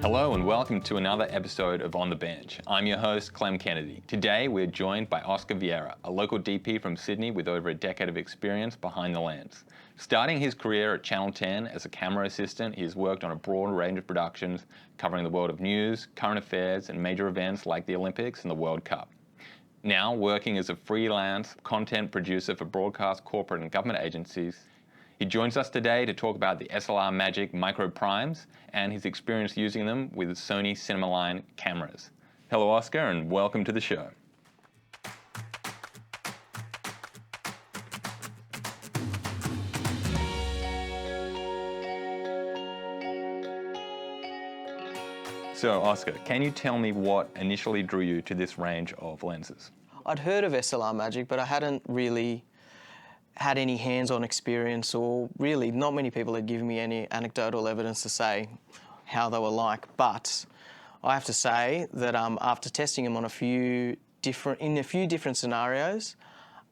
Hello and welcome to another episode of On the Bench. I'm your host, Clem Kennedy. Today we're joined by Oscar Vieira, a local DP from Sydney with over a decade of experience behind the lens. Starting his career at Channel 10 as a camera assistant, he has worked on a broad range of productions covering the world of news, current affairs and major events like the Olympics and the World Cup. Now working as a freelance content producer for broadcast, corporate and government agencies, he joins us today to talk about the SLR Magic MicroPrimes and his experience using them with Sony Cinema Line cameras. Hello, Oscar, and welcome to the show. So, Oscar, can you tell me what initially drew you to this range of lenses? I'd heard of SLR Magic, but I hadn't really had any hands-on experience, or really not many people had given me any anecdotal evidence to say how they were like. But I have to say that after testing them on a few different scenarios,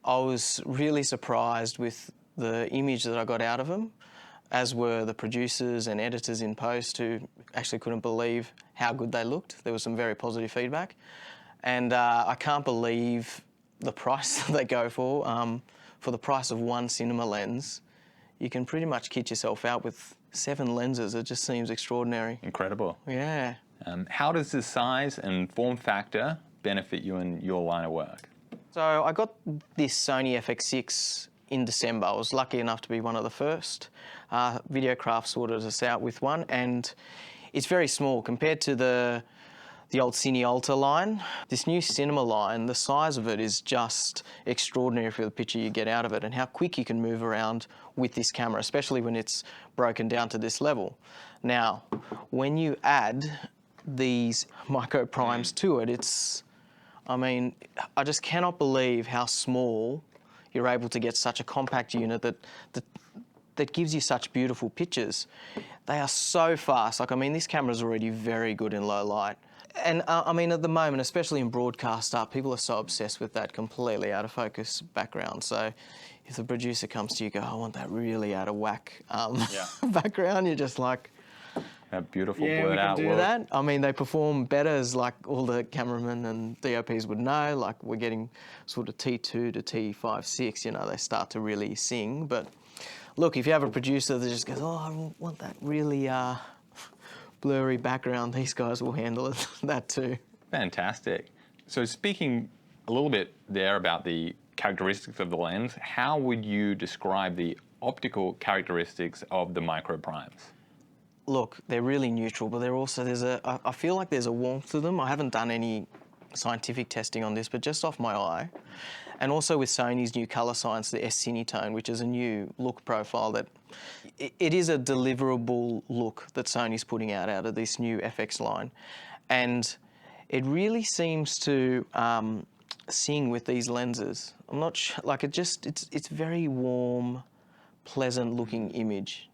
I was really surprised with the image that I got out of them, as were the producers and editors in post, who actually couldn't believe how good they looked. There was some very positive feedback. And I can't believe the price that they go for the price of one cinema lens. You can pretty much kit yourself out with 7 lenses. It just seems extraordinary. Incredible. Yeah. How does the size and form factor benefit you in your line of work? So I got this Sony FX9 in December. I was lucky enough to be one of the first. Videocraft sorted us out with one, and it's very small compared to the old Cine Ultra line. This new cinema line, the size of it is just extraordinary for the picture you get out of it and how quick you can move around with this camera, especially when it's broken down to this level. Now, when you add these MicroPrimes to it, I just cannot believe how small you're able to get such a compact unit that gives you such beautiful pictures. They are so fast. This camera's already very good in low light. And at the moment, especially in broadcast art, people are so obsessed with that completely out of focus background. So if the producer comes to you and go, I want that really out of whack background, you're just like, a beautiful blurred out look. Yeah, we can do that. They perform better, as like all the cameramen and DOPs would know. Like we're getting sort of T2 to T5.6, they start to really sing. But look, if you have a producer that just goes, oh, I want that really blurry background, these guys will handle it, that too. Fantastic. So speaking a little bit there about the characteristics of the lens, how would you describe the optical characteristics of the MicroPrimes? Look, they're really neutral, but I feel like there's a warmth to them. I haven't done any scientific testing on this, but just off my eye. And also with Sony's new colour science, the S-Cinetone, which is a new look profile that it is a deliverable look that Sony's putting out of this new FX line. And it really seems to sing with these lenses. I'm not sure, it's very warm, pleasant looking image.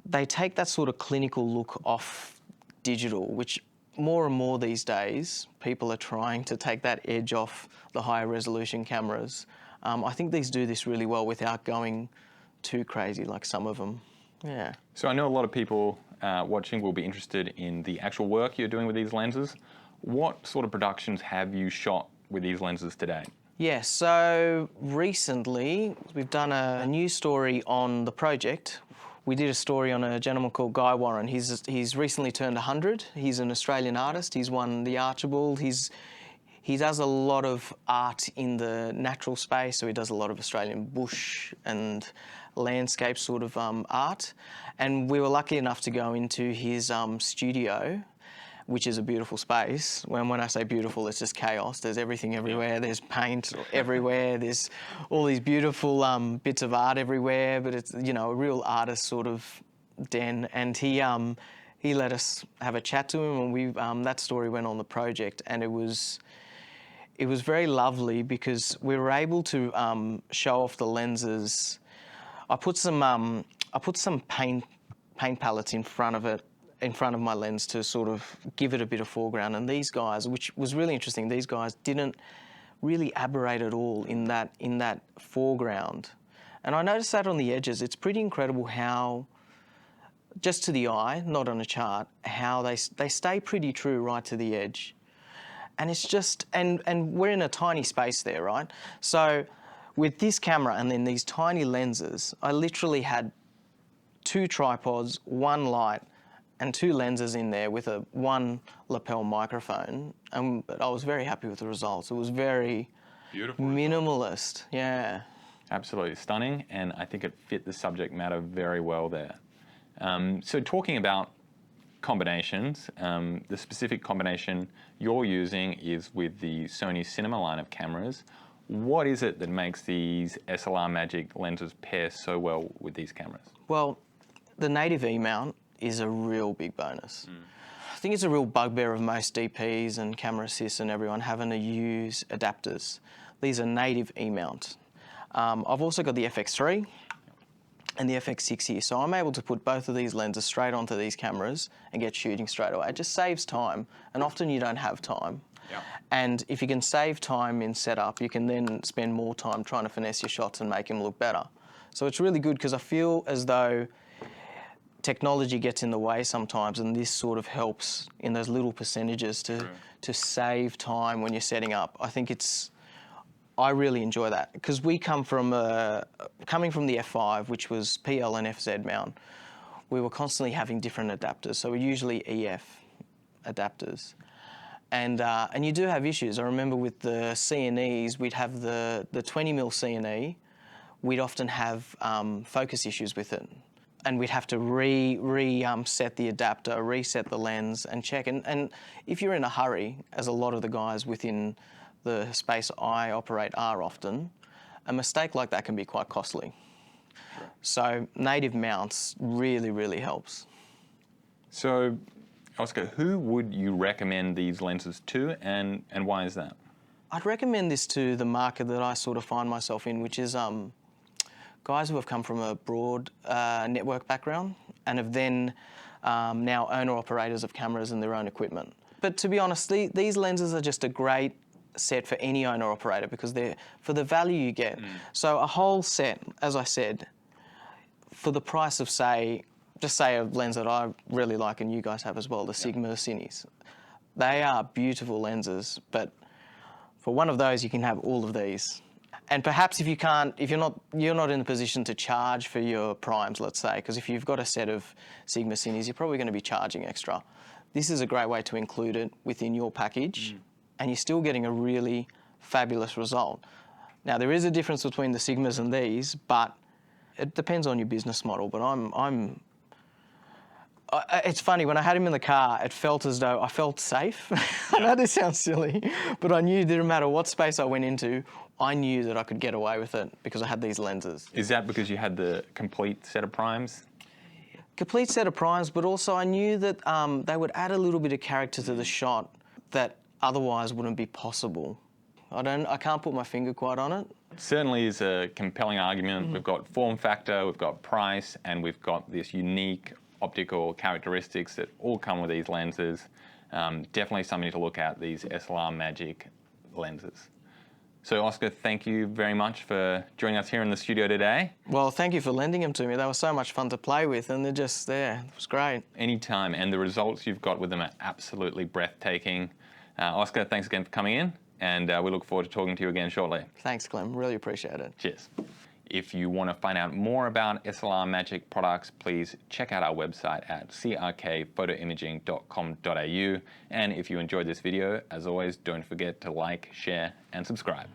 They take that sort of clinical look off digital, which more and more these days, people are trying to take that edge off the higher resolution cameras. I think these do this really well without going too crazy like some of them. Yeah. So I know a lot of people watching will be interested in the actual work you're doing with these lenses. What sort of productions have you shot with these lenses today? Yeah, so recently we've done a news story on the project. We did a story on a gentleman called Guy Warren. He's recently turned 100. He's an Australian artist. He's won the Archibald. He does a lot of art in the natural space, so he does a lot of Australian bush and landscape sort of art. And we were lucky enough to go into his studio, which is a beautiful space. When I say beautiful, it's just chaos. There's everything everywhere. There's paint everywhere. There's all these beautiful bits of art everywhere, but it's, a real artist sort of den. And he let us have a chat to him, and that story went on the project, and it was very lovely because we were able to show off the lenses. I put some paint palettes in front of my lens to sort of give it a bit of foreground. And these guys, which was really interesting, these guys didn't really aberrate at all in that foreground. And I noticed that on the edges. It's pretty incredible how just to the eye, not on a chart, how they stay pretty true right to the edge. And it's just, and we're in a tiny space there, right? So with this camera and then these tiny lenses, I literally had 2 tripods, 1 light, and 2 lenses in there with a 1 lapel microphone. But I was very happy with the results. It was very Beautiful minimalist, yeah. Absolutely stunning, and I think it fit the subject matter very well there. So talking about combinations, the specific combination you're using is with the Sony Cinema line of cameras. What is it that makes these SLR Magic lenses pair so well with these cameras? Well, the native E-mount is a real big bonus. I think it's a real bugbear of most DPs and camera assists and everyone having to use adapters. These are native E-mount. I've also got the FX3 and the FX6 here, so I'm able to put both of these lenses straight onto these cameras and get shooting straight away. It just saves time, and often you don't have time. Yeah. And if you can save time in setup, you can then spend more time trying to finesse your shots and make them look better. So it's really good because I feel as though technology gets in the way sometimes, and this sort of helps in those little percentages to save time when you're setting up. I really enjoy that because we come from coming from the F5, which was PL and FZ mount. We were constantly having different adapters, so we're usually EF adapters, and you do have issues. I remember with the C&Es, we'd have the 20mm C&E. We'd often have focus issues with it, and we'd have to set the adapter, reset the lens, and check. And if you're in a hurry, as a lot of the guys within the space I operate are often, a mistake like that can be quite costly. Sure. So native mounts really, really helps. So, Oscar, who would you recommend these lenses to, and why is that? I'd recommend this to the market that I sort of find myself in, which is guys who have come from a broad network background and have then now owner-operators of cameras and their own equipment. But to be honest, these lenses are just a great set for any owner-operator because they're for the value you get. So a whole set, as I said, for the price of, just say a lens that I really like and you guys have as well, the Sigma Cines. They are beautiful lenses, but for one of those you can have all of these. And perhaps if you're not in a position to charge for your primes, let's say, because if you've got a set of Sigma Cines, you're probably going to be charging extra. This is a great way to include it within your package, and you're still getting a really fabulous result. Now, there is a difference between the Sigmas and these, but it depends on your business model. But it's funny, when I had him in the car, it felt as though I felt safe. I know this sounds silly, but I knew that no matter what space I went into, I knew that I could get away with it because I had these lenses. Is that because you had the complete set of primes? Complete set of primes, but also I knew that they would add a little bit of character to the shot that otherwise wouldn't be possible. I can't put my finger quite on it. It certainly is a compelling argument. We've got form factor, we've got price, and we've got this unique optical characteristics that all come with these lenses. Definitely something to look at, these SLR Magic lenses. So Oscar, thank you very much for joining us here in the studio today. Well, thank you for lending them to me. They were so much fun to play with and they're just there. It was great. Anytime, and the results you've got with them are absolutely breathtaking. Oscar, thanks again for coming in, and we look forward to talking to you again shortly. Thanks, Clem. Really appreciate it. Cheers. If you want to find out more about SLR Magic products, please check out our website at crkphotoimaging.com.au. And if you enjoyed this video, as always, don't forget to like, share, and subscribe.